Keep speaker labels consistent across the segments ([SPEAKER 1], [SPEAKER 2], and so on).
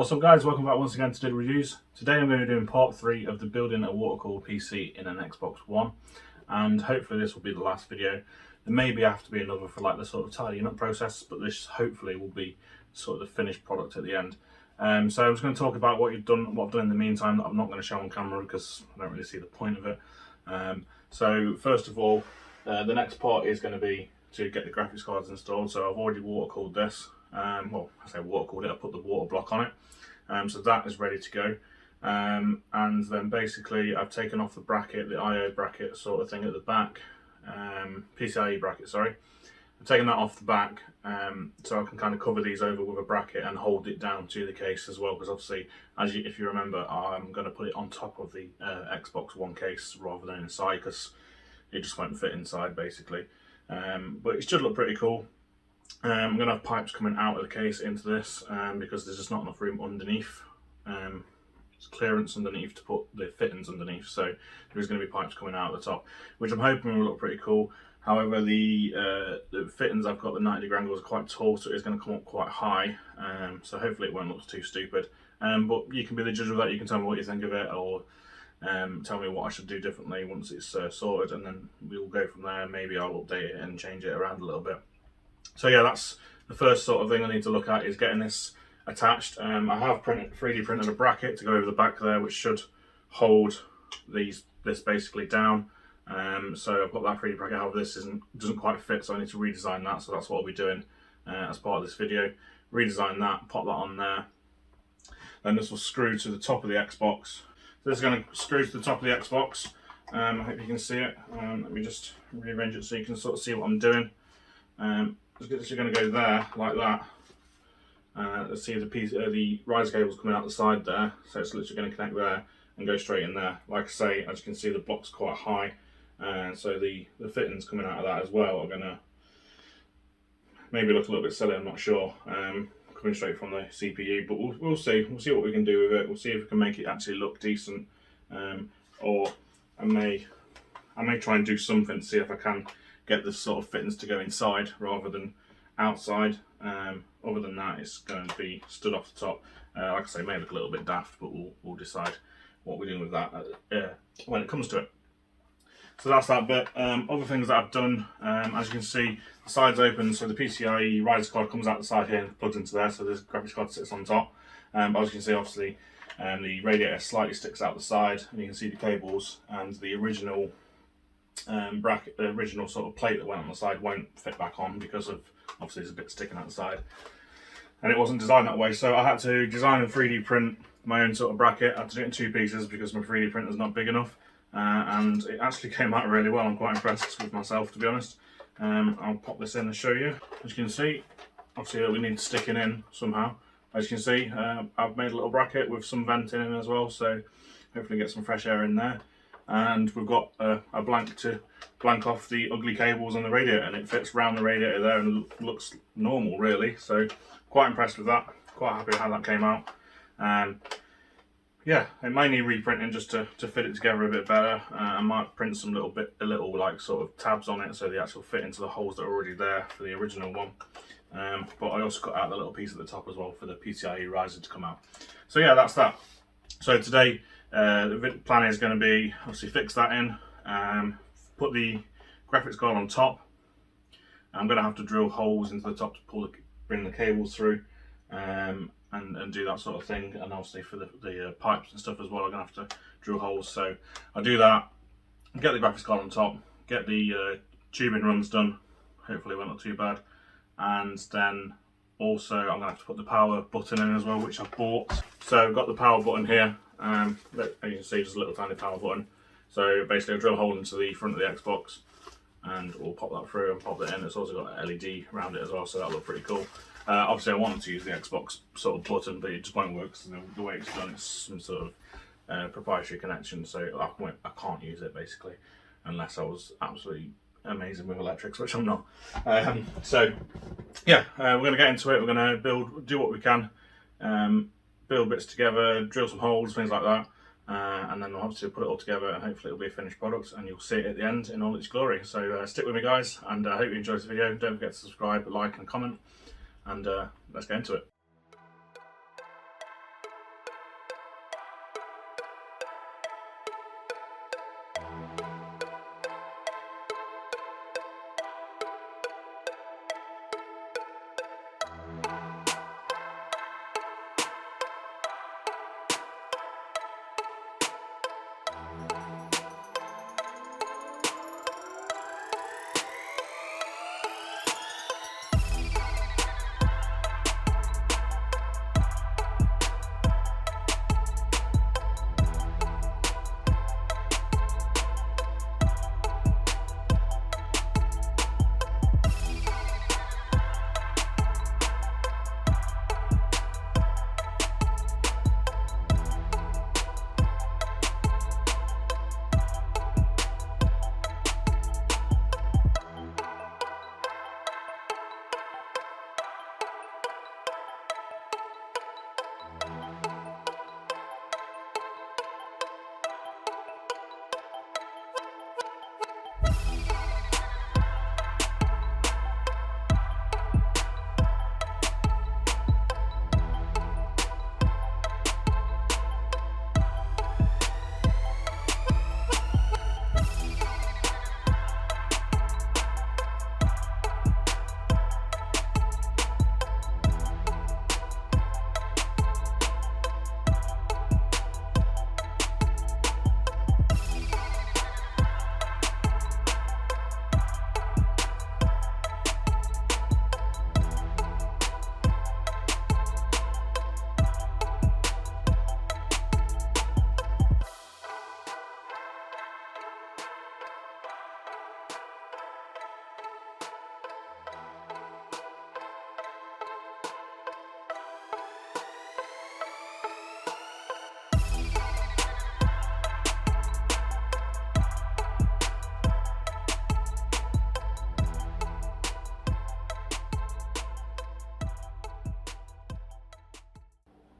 [SPEAKER 1] What's up guys, welcome back once again to Did Reviews. Today I'm going to be doing part 3 of the building a water-cooled PC in an Xbox One, and hopefully this will be the last video. There may have to be another for like the sort of tidying up process, but this hopefully will be sort of the finished product at the end. So I'm just going to talk about what I've done in the meantime that I'm not going to show on camera because I don't really see the point of it. So first of all, the next part is going to be to get the graphics cards installed. So I've already water-cooled this. Well, I say water-cooled it, I put the Waterblock on it. So that is ready to go. And then basically I've taken off the bracket, the IO bracket sort of thing at the back, PCIe bracket, sorry. I've taken that off the back so I can kind of cover these over with a bracket and hold it down to the case as well, because obviously, if you remember, I'm going to put it on top of the Xbox One case rather than inside, because it just won't fit inside basically. But it should look pretty cool. I'm going to have pipes coming out of the case into this because there's just not enough room underneath. There's clearance underneath to put the fittings underneath, so there's going to be pipes coming out at the top, which I'm hoping will look pretty cool. However, the fittings I've got, the 90° angles, are quite tall, so it's going to come up quite high, so hopefully it won't look too stupid. But you can be the judge of that. You can tell me what you think of it, or tell me what I should do differently once it's sorted, and then we'll go from there. Maybe I'll update it and change it around a little bit. So yeah, that's the first sort of thing I need to look at, is getting this attached. I have 3D printed a bracket to go over the back there, which should hold this basically down. So I've got that 3D bracket. However, this doesn't quite fit, so I need to redesign that. So that's what I'll be doing as part of this video. Redesign that, pop that on there. Then this will screw to the top of the Xbox. So this is going to screw to the top of the Xbox. I hope you can see it. Let me just rearrange it so you can sort of see what I'm doing. It's going to go there like that. Let's see the riser cable's coming out the side there, so it's literally going to connect there and go straight in there. Like I say, as you can see, the block's quite high, so the fittings coming out of that as well are going to maybe look a little bit silly. I'm not sure, coming straight from the CPU, but we'll see. We'll see what we can do with it. We'll see if we can make it actually look decent, or I may try and do something to see if I can get this sort of fittings to go inside rather than outside. Other than that, it's going to be stood off the top. Like I say, it may look a little bit daft, but we'll decide what we're doing with that when it comes to it. So that's that bit. Other things that I've done, as you can see, the side's open, so the PCIe riser card comes out the side here and plugs into there, so this graphics card sits on top. But as you can see, obviously, the radiator slightly sticks out the side, and you can see the cables, and the original bracket, the original sort of plate that went on the side won't fit back on because of, obviously, there's a bit sticking out the side, and it wasn't designed that way. So I had to design and 3D print my own sort of bracket. I had to do it in 2 pieces because my 3D printer's not big enough, and it actually came out really well. I'm quite impressed with myself, to be honest. I'll pop this in and show you. As you can see, obviously we need sticking in somehow. As you can see, I've made a little bracket with some venting in as well, so hopefully get some fresh air in there. And we've got a blank to blank off the ugly cables on the radiator, and it fits around the radiator there and looks normal really. So quite impressed with that, quite happy with how that came out. Yeah, it may need reprinting just to fit it together a bit better. I might print some little like sort of tabs on it so they actually fit into the holes that are already there for the original one. But I also cut out the little piece at the top as well for the PCIe riser to come out. So yeah, that's that. So today, the plan is going to be obviously fix that in, put the graphics card on top. I'm going to have to drill holes into the top to bring the cables through, and do that sort of thing. And obviously for the pipes and stuff as well, I'm going to have to drill holes. So I'll do that, get the graphics card on top, get the tubing runs done. Hopefully it won't look too bad. And then also I'm going to have to put the power button in as well, which I've bought. So I've got the power button here. As you can see, just a little tiny power button. So basically I'll drill a hole into the front of the Xbox and we'll pop that through and pop it in. It's also got an LED around it as well, so that'll look pretty cool. Obviously I wanted to use the Xbox sort of button, but it just won't work because the way it's done, it's some sort of proprietary connection, so I can't use it basically unless I was absolutely amazing with electrics, which I'm not. So yeah, we're going to get into it. We're going to do what we can, build bits together, drill some holes, things like that, and then we'll obviously put it all together, and hopefully it'll be a finished product and you'll see it at the end in all its glory. So stick with me guys, and I hope you enjoyed the video. Don't forget to subscribe, like and comment, and let's get into it.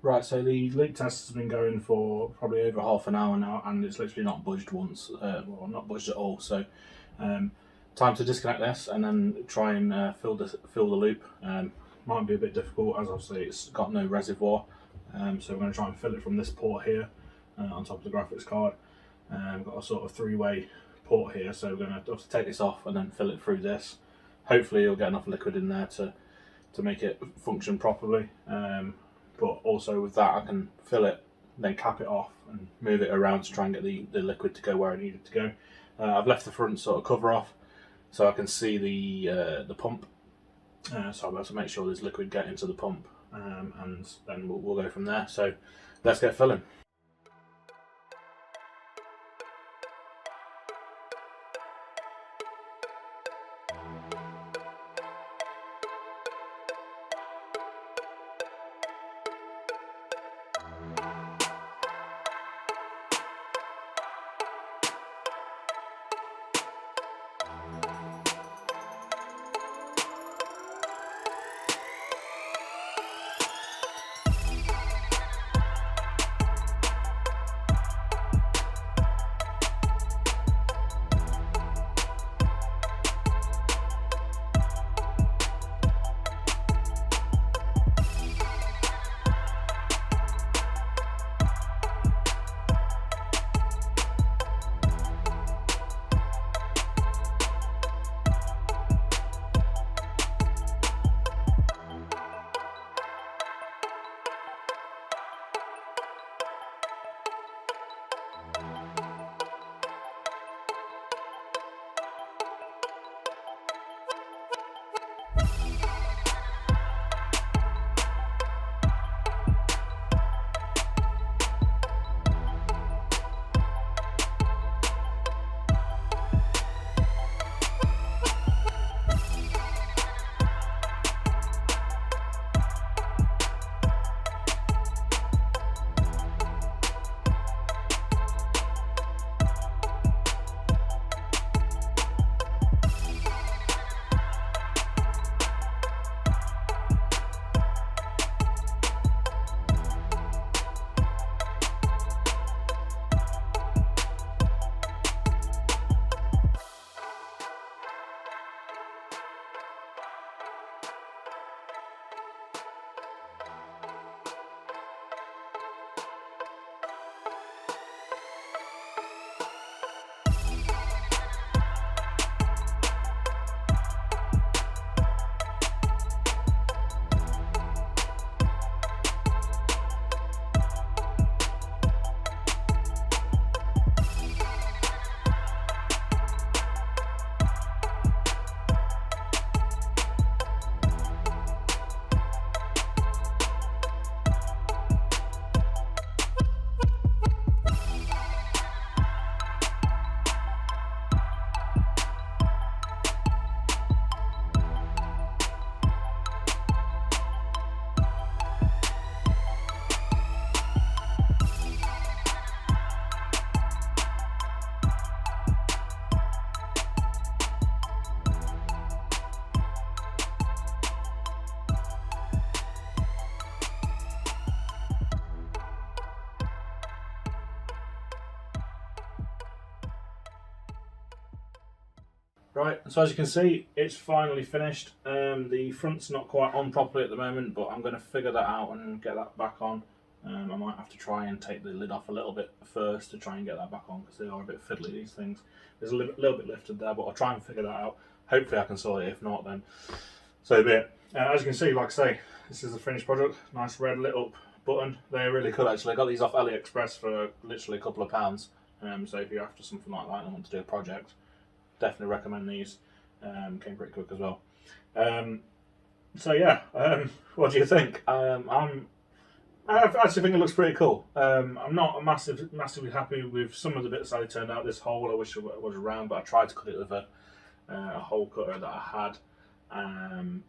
[SPEAKER 1] Right, so the leak test has been going for probably over half an hour now, and it's literally not budged once, well, not budged at all. So, time to disconnect this and then try and fill the loop. Might be a bit difficult, as obviously it's got no reservoir. So we're going to try and fill it from this port here on top of the graphics card. We've got a sort of three-way port here, so we're going to have to take this off and then fill it through this. Hopefully, you'll get enough liquid in there to make it function properly. But also with that, I can fill it, then cap it off and move it around to try and get the liquid to go where I need it to go. I've left the front sort of cover off so I can see the pump. So I'll be able to make sure there's liquid getting to the pump, and then we'll go from there. So let's get filling. Right, so as you can see, it's finally finished. The front's not quite on properly at the moment, but I'm going to figure that out and get that back on. I might have to try and take the lid off a little bit first to try and get that back on, because they are a bit fiddly, these things. There's a little bit lifted there, but I'll try and figure that out. Hopefully I can sort it. If not, then so be it. As you can see, like I say, this is the finished product. Nice red lit up button. They're really good actually. I got these off AliExpress for literally a couple of pounds. So if you're after something like that and want to do a project, definitely recommend these. Came pretty quick as well. So yeah, what do you think? I actually think it looks pretty cool. I'm not massively happy with some of the bits that it turned out. This hole, I wish it was round, but I tried to cut it with a hole cutter that I had,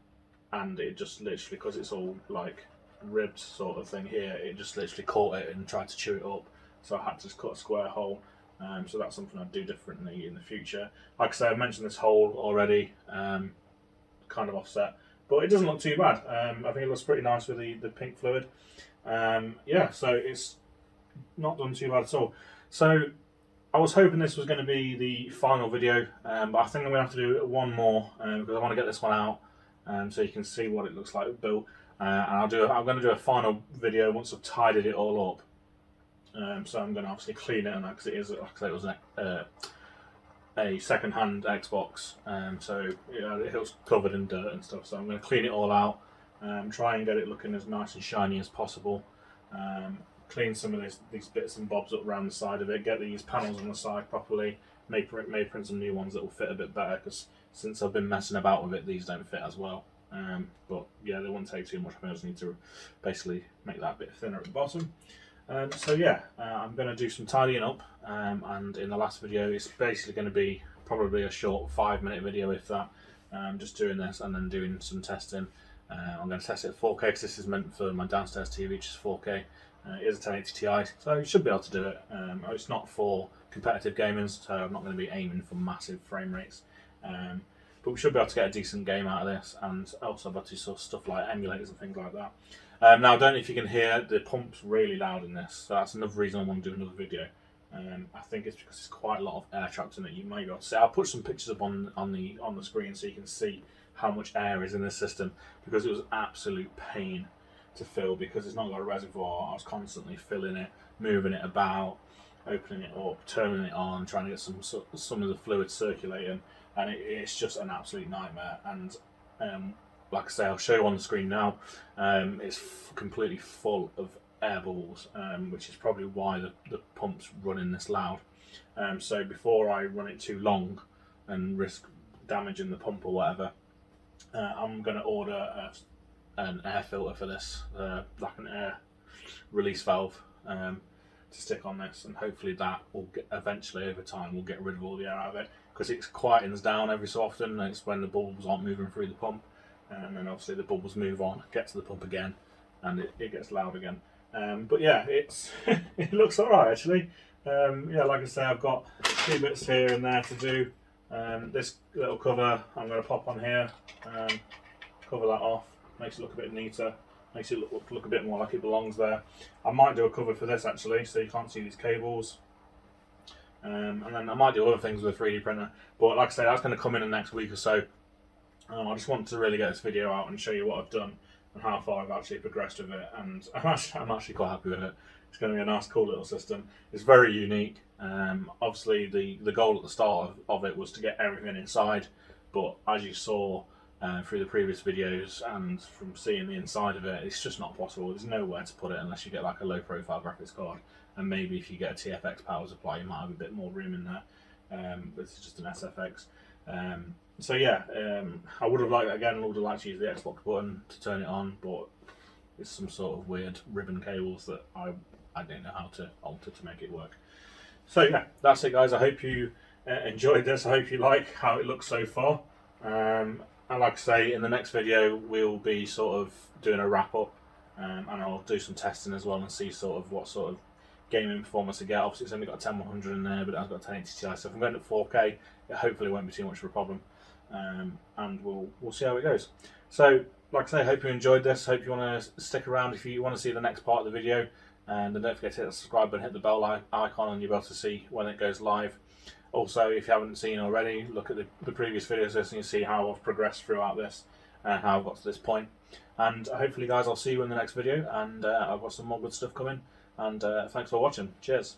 [SPEAKER 1] and it just literally, because it's all like ribbed sort of thing here, it just literally caught it and tried to chew it up. So I had to just cut a square hole. So that's something I'd do differently in the future. Like I say, I've mentioned this hole already, kind of offset, but it doesn't look too bad. I think it looks pretty nice with the pink fluid. Yeah, so it's not done too bad at all. So I was hoping this was going to be the final video, but I think I'm going to have to do one more because I want to get this one out so you can see what it looks like built. And I'm going to do a final video once I've tidied it all up. So I'm going to obviously clean it and that, because it is, like I say, it was a second-hand Xbox, so it was covered in dirt and stuff. So I'm going to clean it all out, try and get it looking as nice and shiny as possible. Clean some of these bits and bobs up around the side of it, get these panels on the side properly, may print some new ones that will fit a bit better, because since I've been messing about with it, these don't fit as well. But yeah, they won't take too much. I just need to basically make that bit thinner at the bottom. So yeah, I'm going to do some tidying up, and in the last video it's basically going to be probably a short 5-minute video, if that. Just doing this and then doing some testing. I'm going to test it at 4K because this is meant for my downstairs TV, which is 4K. It is a 1080 Ti, so you should be able to do it. It's not for competitive gamers, so I'm not going to be aiming for massive frame rates. But we should be able to get a decent game out of this, and also able to do sort of stuff like emulators and things like that. Now, I don't know if you can hear, the pump's really loud in this, so that's another reason I want to do another video. I think it's because there's quite a lot of air trapped in it. You might be able to see. I'll put some pictures up on the screen so you can see how much air is in this system, because it was absolute pain to fill, because it's not got a reservoir. I was constantly filling it, moving it about, opening it up, turning it on, trying to get some of the fluid circulating, and it's just an absolute nightmare. And like I say, I'll show you on the screen now. It's completely full of air bubbles, which is probably why the pump's running this loud. So before I run it too long and risk damaging the pump or whatever, I'm going to order an air filter for this, like an air release valve, to stick on this, and hopefully that will eventually, over time, will get rid of all the air out of it, because it quietens down every so often. It's when the bubbles aren't moving through the pump, and then obviously the bubbles move on, get to the pump again, and it gets loud again. But yeah, it's it looks alright actually. Yeah, like I say, I've got a few bits here and there to do. This little cover I'm going to pop on here, cover that off, makes it look a bit neater, makes it look a bit more like it belongs there. I might do a cover for this actually, so you can't see these cables. And then I might do other things with a 3D printer, but like I say, that's going to come in the next week or so. I just want to really get this video out and show you what I've done and how far I've actually progressed with it, and I'm actually quite happy with it. It's going to be a nice, cool little system. It's very unique. Obviously, the goal at the start of it was to get everything inside, but as you saw through the previous videos and from seeing the inside of it, it's just not possible. There's nowhere to put it unless you get like a low-profile graphics card, and maybe if you get a TFX power supply, you might have a bit more room in there. But it's just an SFX. So yeah, I would have liked that again. I would have liked to use the Xbox button to turn it on, but it's some sort of weird ribbon cables that I don't know how to alter to make it work. So yeah, that's it guys. I hope you enjoyed this. I hope you like how it looks so far. And like I say, in the next video we'll be sort of doing a wrap up, and I'll do some testing as well and see sort of what sort of gaming performance I get. Obviously it's only got a 10100 in there, but it has got a 1080 Ti, so if I'm going to 4K, it hopefully won't be too much of a problem. And we'll see how it goes. So like I say, I hope you enjoyed this. Hope you want to stick around if you want to see the next part of the video, and then don't forget to hit the subscribe button, hit the bell icon, and you'll be able to see when it goes live. Also, if you haven't seen already, look at the previous videos so you can see how I've progressed throughout this and how I've got to this point. And hopefully guys, I'll see you in the next video, and I've got some more good stuff coming, and thanks for watching. Cheers.